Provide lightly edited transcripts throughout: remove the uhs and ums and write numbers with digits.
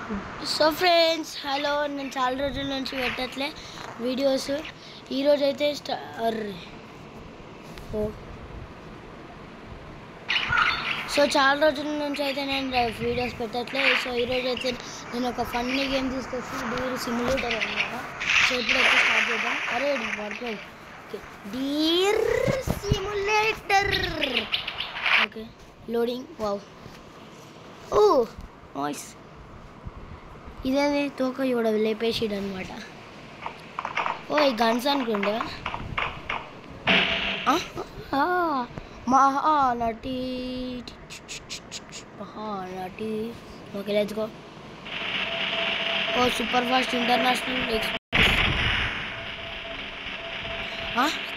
So friends hello, నేను చాలా రోజుల నుంచి పెట్టట్లే వీడియోస్. ఈరోజు అయితే చాలా రోజుల నుంచి అయితే నేను వీడియోస్ పెట్టట్లే. సో ఈరోజు అయితే నేను ఒక ఫన్నీ గేమ్ తీసుకొచ్చి డీర్ సిమ్యులేటర్ అనమాట. సో ఇప్పుడైతే స్టార్ట్ చేద్దాం. అరే పడుతుంది. Okay, deer simulator. Okay, loading. Wow, ఓ నాయిస్. ఇదేది తోక కూడా లేపేసిడు అనమాట. ఓ ఈ గన్స్ అనుకుంటా. Mahanati Mahanati. Okay, let's go. ఓ సూపర్ ఫాస్ట్ ఇంటర్నేషనల్ ఎక్స్ప్రెస్.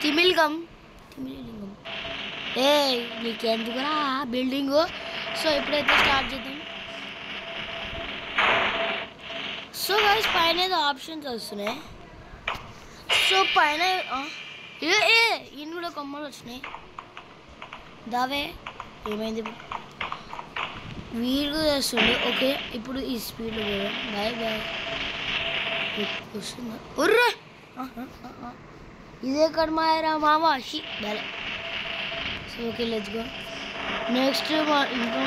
తిమిలింగం. ఏ నీకెందుకురా బిల్డింగు. సో ఇప్పుడైతే స్టార్ట్ చేద్దాం. సో గైస్ పైన ఏదో ఆప్షన్స్ వస్తున్నాయి. సో పైన ఈయన కూడా కొమ్మలు వచ్చినాయి. దావే ఏమైంది వీడు వస్తుండే. ఓకే, ఇప్పుడు ఈ స్పీడ్లో పోయాం. బాయ్ బాయ్ వస్తుందా. ఒర్రే ఇదే కడమాయరా మామా షీ బాయ్. So okay, let's go. Next ఇంకా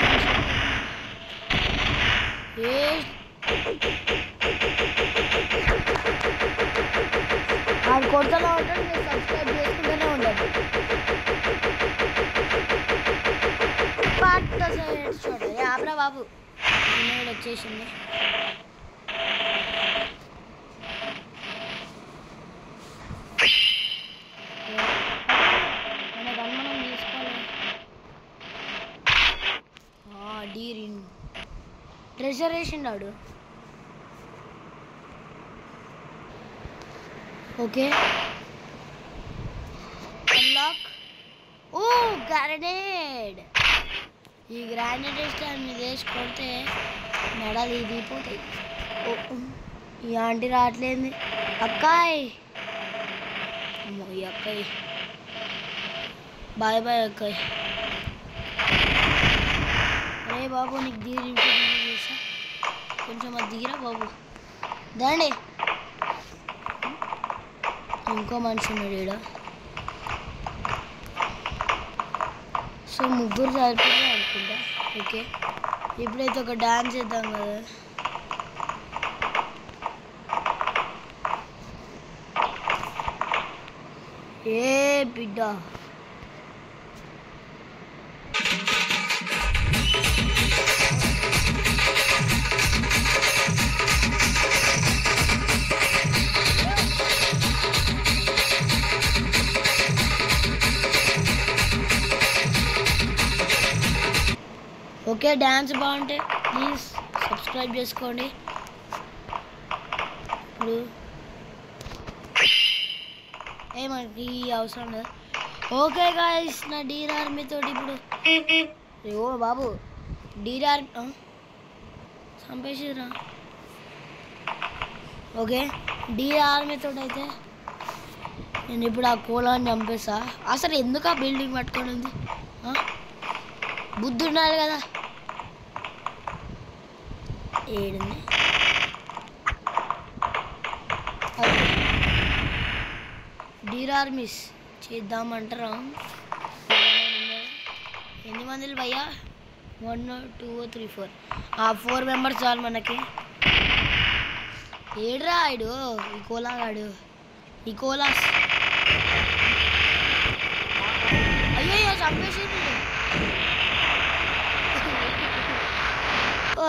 అది కొడుతూనే ఉంటాడు. మీరు సబ్స్క్రైబ్ చేసుకుంటూనే ఉండాలి. చూడండి ఆపరా బాబు, కూడా వచ్చేసింది. మన గన్ మనం తీసుకోవాలి. డీరిన్ ట్రెజర్ వేసిండాడు. Okay, unlock. ఓ గ్రానేడ్. ఈ గ్రానేడ్ వేస్తే మీద వేసి కొడితే మెడలు ఇదిపోతాయి. ఈ ఆంటీ రావట్లేదు. అక్కాయ్, ఈ అక్కాయ్ బాయ్ బాయ్ అక్కాయ్. అరే బాబు నీకు దిగి చేసా, కొంచెం అది దిగిరా బాబు. దండి. ఇంకో మనిషి ఉన్నాడు ఈడ. సో ముగ్గురు సరిపోతుంది అనుకుంటా. ఓకే, ఇప్పుడైతే ఒక డాన్స్ చేద్దాం కదా. ఏ బిడ్డ ఓకే, డ్యాన్స్ బాగుంటే ప్లీజ్ సబ్స్క్రైబ్ చేసుకోండి. ఇప్పుడు మనకి అవసరం లేదు. ఓకే గాయస్, నా డీర్ ఆర్మీతో ఇప్పుడు ఓ బాబు డీర్ ఆర్మీ చంపేసిరా. ఓకే, డీర్ ఆర్మీతో అయితే నేను ఇప్పుడు ఆ కోలాన్ని చంపేస్తా. అసలు ఎందుకు ఆ బిల్డింగ్ పట్టుకొని ఉంది? బుద్ధి ఉండాలి కదా. ఏడుంది డీర్ ఆర్మీస్ చేద్దామంటారా? ఎన్ని మందిలు భయ్యా? 1 2 3 4. 4 మెంబర్స్ చాలు మనకి. ఏడ్రా ఆడు ఈ కోలాగాడు. ఈ కోలాస్ అయ్యో చంపేసి.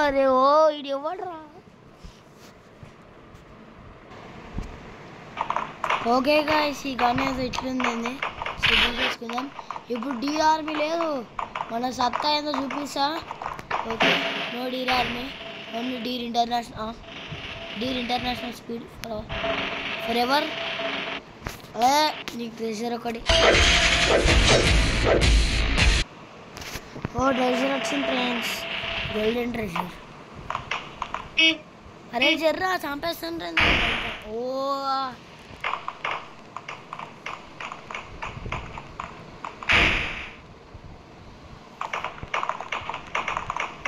అరే ఓ ఇది ఇవ్వడరా. ఓకే గాయ్స్, ఈ గన్ ఏదో ఇట్లుందండి. సిద్ధం చేసుకుందాం. ఇప్పుడు డీర్ ఆర్మీ లేదు, మన సత్తా ఏందో చూపిస్తా. Okay, no deer army, only deer international speed for ever. నీకు ట్రెజర్ ఒకటి. ఓ ట్రెజర్ వచ్చింది ఫ్రెండ్స్, గోల్డెన్ ట్రెజర్. అరే జర్రా చంపేస్తాను. ఓ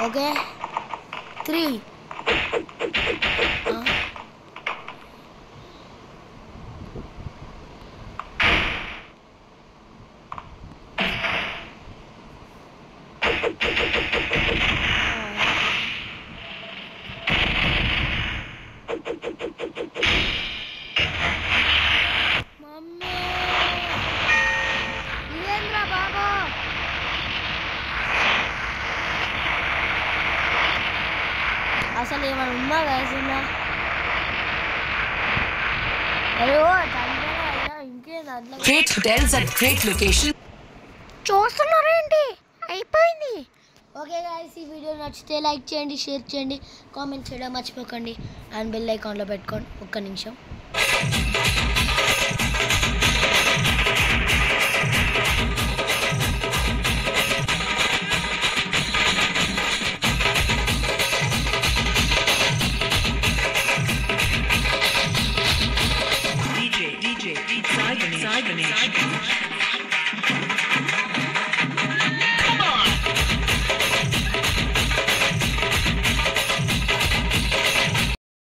ఓకే 3 అసలు ఏమైనా ఉందా వేసిందా? అయ్యో ఇంకేంది అట్లా Great hotels at great location. చూస్తున్నారేంటి? అయిపోయింది. ఓకే గైస్, ఈ వీడియో నచ్చితే లైక్ చేయండి, షేర్ చేయండి, కామెంట్ చేయడం మర్చిపోకండి అండ్ బెల్ ఐకాన్లో పెట్టుకోండి. ఒక్క నిమిషం. DJ, Side Ganesh.